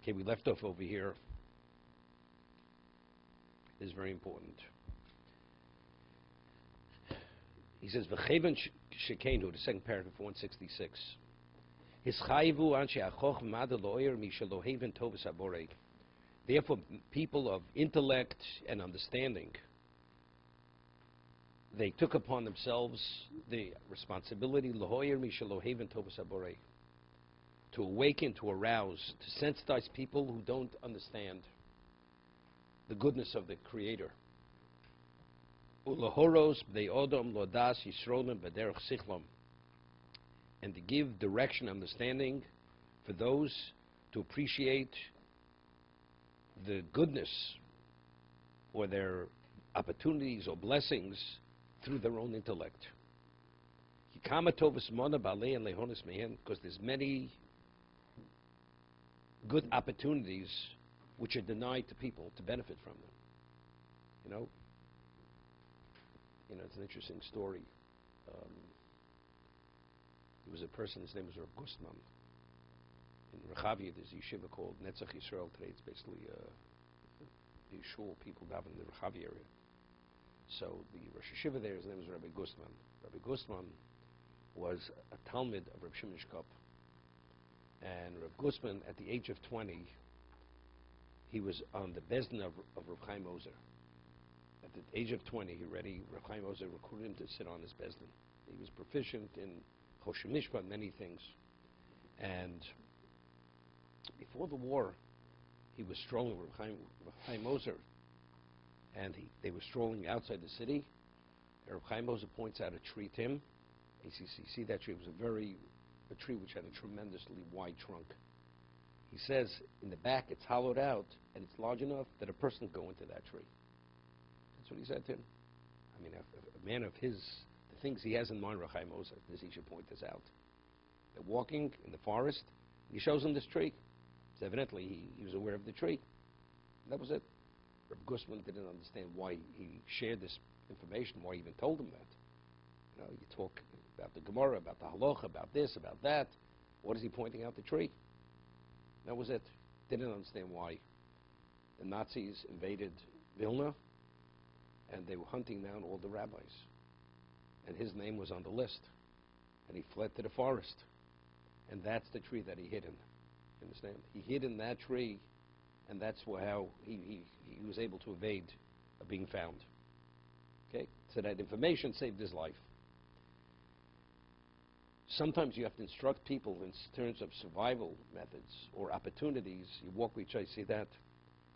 Okay, we left off over here. This is very important. He says, "V'cheven shekenu," the second paragraph, 166. His chayvu anshe achoch v'mada lo'er mishaloheven tovus haborei. Therefore, people of intellect and understanding, they took upon themselves the responsibility lo'er mishaloheven tovus haborei, to awaken, to arouse, to sensitize people who don't understand the goodness of the Creator. Ulahoros b'de'odom lodas yisrolim b'derech sichlom, and to give direction, understanding for those to appreciate the goodness or their opportunities or blessings through their own intellect. Because there's many good opportunities which are denied to people to benefit from them. It's an interesting story. There was a person, his name was Rav Gustman. In Rechavia, there's a yeshiva called Netzach Yisrael. Today it's basically a shul, people daven in the Rechavia area. So the Rosh Yeshiva there, his name was Rabbi Gustman. Rabbi Gustman was a Talmud of Rav Shimon Shkop. And Rav Gustman, at the age of 20, he was on the Bezdin of Rav Chaim Ozer. At the age of 20, Rav Chaim Ozer recruited him to sit on his Bezdin. He was proficient in Choshen Mishpat, many things. And before the war, he was strolling with Rav Chaim Ozer, and they were strolling outside the city. And Rav Chaim Ozer points out a tree to him. He says, "You see that tree? It was a tree which had a tremendously wide trunk." He says, in the back, it's hollowed out, and it's large enough that a person can go into that tree. That's what he said to him. I mean, a man of the things he has in mind, Rav Chaim Ozer, he should point this out. They're walking in the forest, and he shows him this tree. So evidently, he was aware of the tree. And that was it. Rav Gustman didn't understand why he shared this information, why he even told him that. You talk about the Gemara, about the Halacha, about this, about that. What is he pointing out? The tree. That was it. Didn't understand why. The Nazis invaded Vilna, and they were hunting down all the rabbis. And his name was on the list. And he fled to the forest. And that's the tree that he hid in. You understand? He hid in that tree, and that's how he was able to evade being found. Okay? So that information saved his life. Sometimes you have to instruct people in terms of survival methods or opportunities. You walk with each other, see that?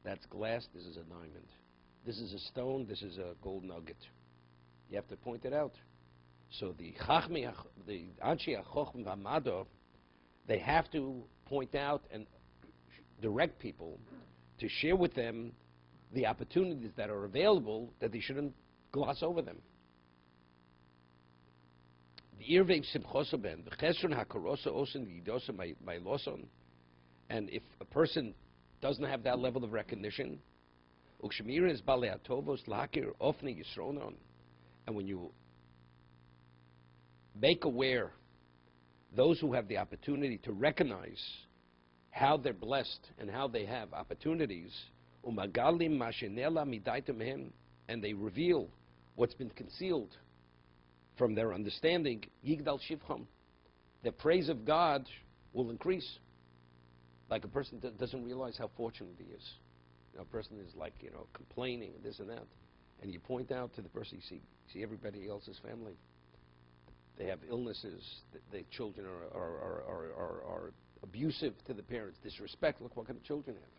That's glass, this is a diamond. This is a stone, this is a gold nugget. You have to point it out. So the Chachmi, the Anshi HaChochim V'Hamado, they have to point out and direct people to share with them the opportunities that are available, that they shouldn't gloss over them. And if a person doesn't have that level of recognition, and when you make aware those who have the opportunity to recognize how they're blessed and how they have opportunities, and they reveal what's been concealed from their understanding, yigdal shivcham, the praise of God will increase. Like a person that doesn't realize how fortunate he is. A person is like, complaining and this and that. And you point out to the person, you see everybody else's family. They have illnesses. The children are abusive to the parents, disrespect. Look what kind of children they have.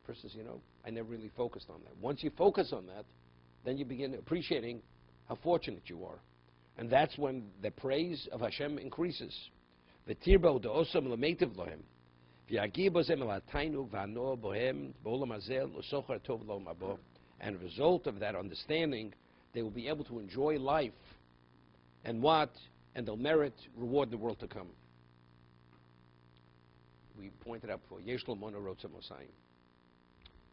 The person says, I never really focused on that. Once you focus on that, then you begin appreciating how fortunate you are. And that's when the praise of Hashem increases. And a result of that understanding, they will be able to enjoy life and they'll reward in the world to come. We pointed out before, Yesh L'Mona Rotza Mosayim.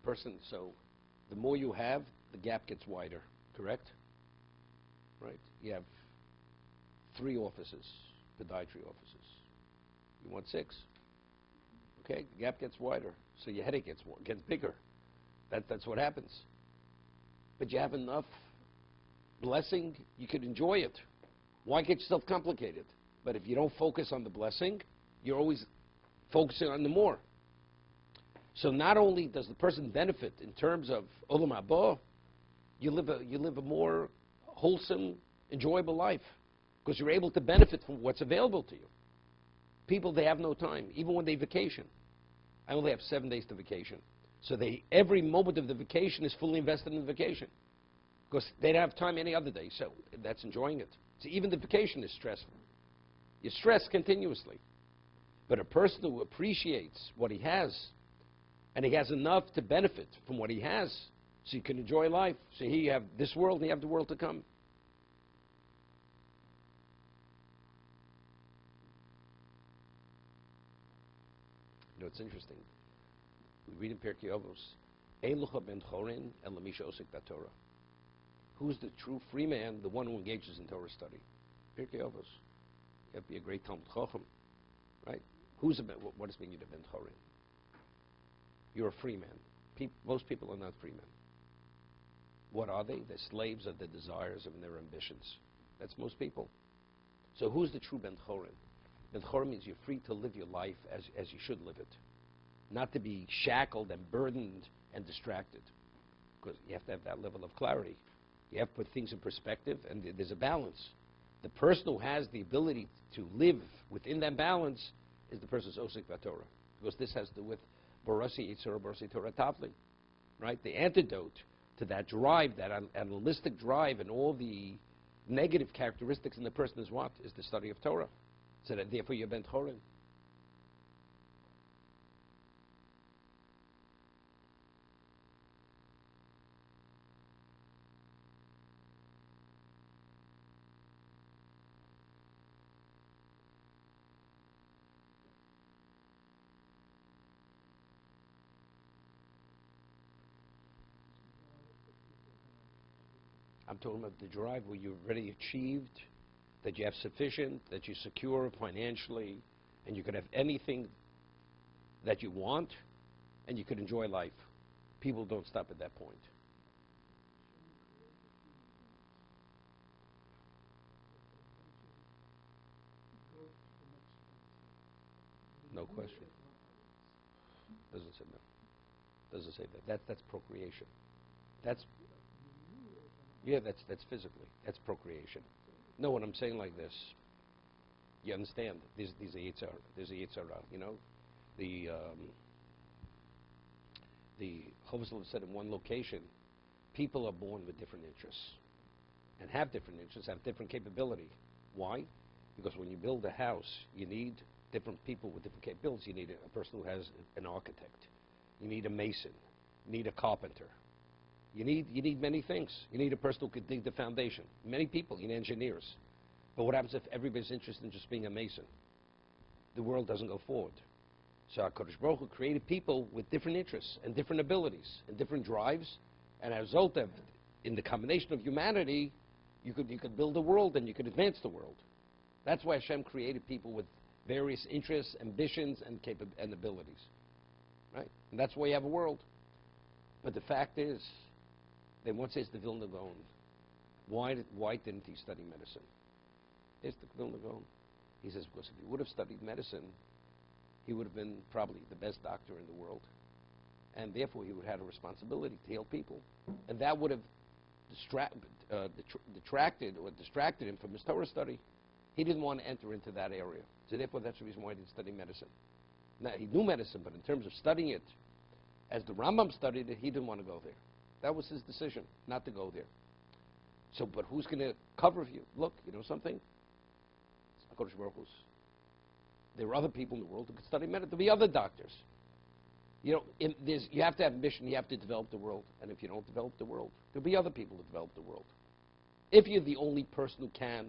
Person, so the more you have, the gap gets wider, correct? Right? You have 3 offices, podiatry offices. You want 6. Okay, the gap gets wider, so your headache gets bigger. That's what happens. But you have enough blessing, you could enjoy it. Why get yourself complicated? But if you don't focus on the blessing, you're always focusing on the more. So not only does the person benefit in terms of olam haba, you live a more wholesome, enjoyable life because you're able to benefit from what's available to you. People, they have no time, even when they vacation. I only have 7 days to vacation. So every moment of the vacation is fully invested in the vacation because they don't have time any other day. So that's enjoying it. So even the vacation is stressful. You're stressed continuously. But a person who appreciates what he has, and he has enough to benefit from what he has, so you can enjoy life. So you have this world, and you have the world to come. You know, it's interesting. We read in Pirkei Avos, Ein lucha ben chorin el lamisha osik Torah. Who's the true free man? The one who engages in Torah study. Pirkei Avos. You have to be a great Talmud Chacham, right? What does it mean you're a ben chorin? You're a free man. Most people are not free men. What are they? They're slaves of their desires and their ambitions. That's most people. So who's the true ben chorin? Ben chorin means you're free to live your life as you should live it. Not to be shackled and burdened and distracted. Because you have to have that level of clarity. You have to put things in perspective, and there's a balance. The person who has the ability to live within that balance is the person who's osik v'Torah. Because this has to do with Borasi Yitzhar, Borasi Torah Tavli. Right? The antidote to that drive, that animalistic drive, and all the negative characteristics in the person is what? Is the study of Torah. So that therefore you're ben chorin. I'm talking about the drive where you've already achieved, that you have sufficient, that you're secure financially, and you could have anything that you want, and you could enjoy life. People don't stop at that point. No question. Doesn't say that. Doesn't say that. That's procreation. That's physically. That's procreation. No, what I'm saying like this. You understand? There's a yitzhar. There's a yitzhara. You know, the Chovos HaLevavos said in one location, people are born with different interests, and have different interests, have different capability. Why? Because when you build a house, you need different people with different capabilities. You need a person who has an architect. You need a mason. You need a carpenter. You need many things. You need a person who could dig the foundation. Many people, you need engineers. But what happens if everybody's interested in just being a mason? The world doesn't go forward. So HaKadosh Baruch Hu created people with different interests and different abilities and different drives, and as a result of, in the combination of humanity, you could build a world and you could advance the world. That's why Hashem created people with various interests, ambitions, and abilities. Right? And that's why you have a world. But the fact is, they once says the Vilna Gaon, why didn't he study medicine? Here's the Vilna Gaon. He says, because if he would have studied medicine, he would have been probably the best doctor in the world. And therefore, he would have had a responsibility to heal people. And that would have distracted him from his Torah study. He didn't want to enter into that area. So therefore, that's the reason why he didn't study medicine. Now, he knew medicine, but in terms of studying it, as the Rambam studied it, he didn't want to go there. That was his decision, not to go there. So, but who's going to cover you? Look, you know something? HaKadosh Baruch Hu's. There are other people in the world who could study medicine. There'll be other doctors. You know, you have to have ambition. You have to develop the world. And if you don't develop the world, there'll be other people to develop the world. If you're the only person who can,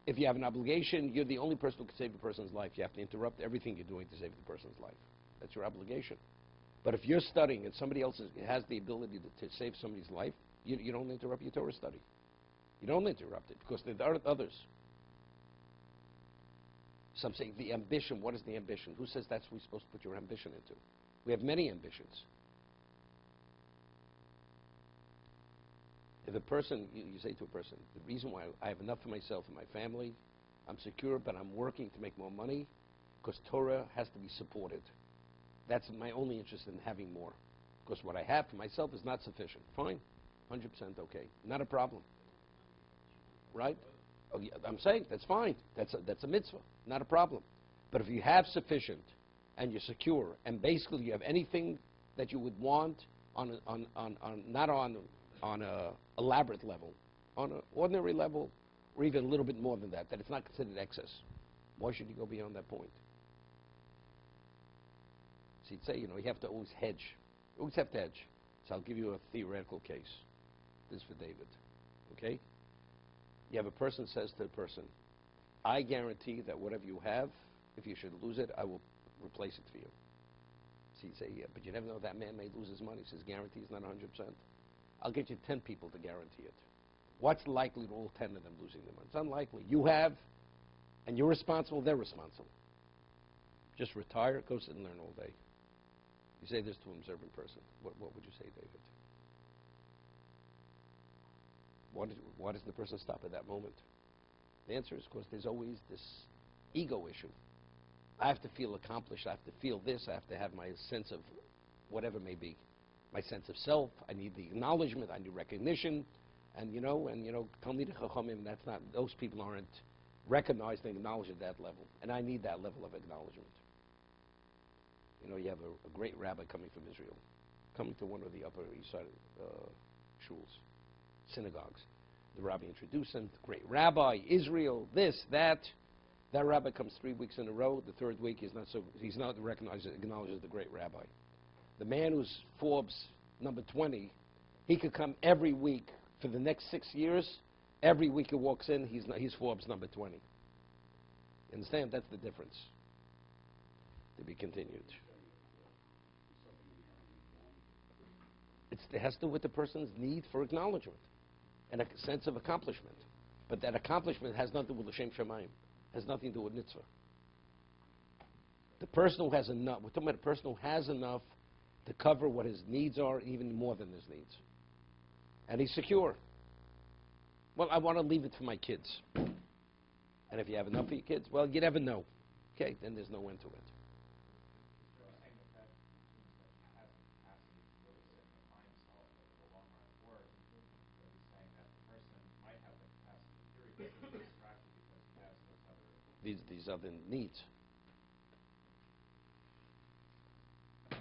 if you have an obligation, you're the only person who can save a person's life. You have to interrupt everything you're doing to save the person's life. That's your obligation. But if you're studying and somebody else has the ability to save somebody's life, you don't interrupt your Torah study. You don't interrupt it because there are others. Some say the ambition. What is the ambition? Who says that's what we're supposed to put your ambition into? We have many ambitions. If a person, you say to a person, the reason why I have enough for myself and my family, I'm secure, but I'm working to make more money, because Torah has to be supported. That's my only interest in having more. Because what I have for myself is not sufficient. Fine, 100% okay, not a problem. Right? Oh, yeah, I'm saying that's fine. That's a mitzvah, not a problem. But if you have sufficient and you're secure, and basically you have anything that you would want not on a elaborate level, on an ordinary level, or even a little bit more than that, that it's not considered excess. Why should you go beyond that point? So you'd say, you have to always hedge. You always have to hedge. So I'll give you a theoretical case. This is for David. Okay? You have a person says to a person, I guarantee that whatever you have, if you should lose it, I will replace it for you. So you'd say, yeah, but you never know, that man may lose his money. His guarantee is not 100%. I'll get you 10 people to guarantee it. What's likely to all 10 of them losing their money? It's unlikely. You have, and you're responsible, they're responsible. Just retire, go sit and learn all day. You say this to an observant person. What would you say, David? Why does the person stop at that moment? The answer is because there's always this ego issue. I have to feel accomplished. I have to feel this. I have to have my sense of whatever may be. My sense of self. I need the acknowledgement. I need recognition. And Talmidei Chachamim, that's not, those people aren't recognized and acknowledged at that level. And I need that level of acknowledgement. You have a great rabbi coming from Israel, coming to one of the Upper East Side shuls, synagogues. The rabbi introduced him, great rabbi, Israel, this, that. That rabbi comes 3 weeks in a row. The third week he's not recognized, acknowledged as the great rabbi. The man who's Forbes number 20, he could come every week for the next 6 years. Every week he walks in, he's Forbes number 20. You understand? That's the difference. To be continued. It has to do with the person's need for acknowledgement and a sense of accomplishment. But that accomplishment has nothing to do with L'Shem Shamayim. Has nothing to do with mitzvah. The person who has enough, we're talking about a person who has enough to cover what his needs are, even more than his needs. And he's secure. Well, I want to leave it for my kids. And if you have enough for your kids, well, you never know. Okay, then there's no end to it. These other needs. Do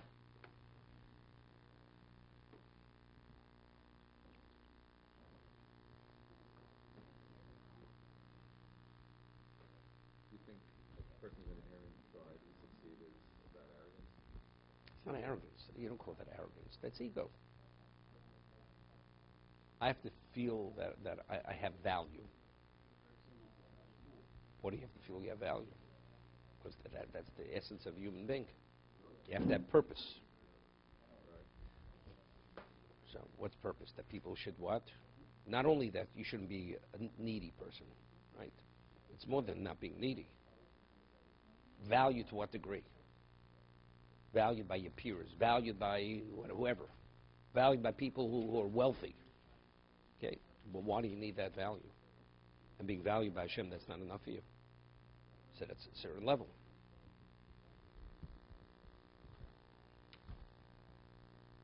you think a person with inherent pride who succeeded is that arrogance? It's not arrogance. You don't call that arrogance. That's ego. I have to feel that I have value. What do you have to feel you have value? Because that's the essence of a human being. You have to have purpose. So what's purpose? That people should what? Not only that you shouldn't be a needy person, right? It's more than not being needy. Value to what degree? Valued by your peers. Valued by whoever. Valued by people who are wealthy. Okay? Well, why do you need that value? And being valued by Hashem, that's not enough for you. So that's a certain level.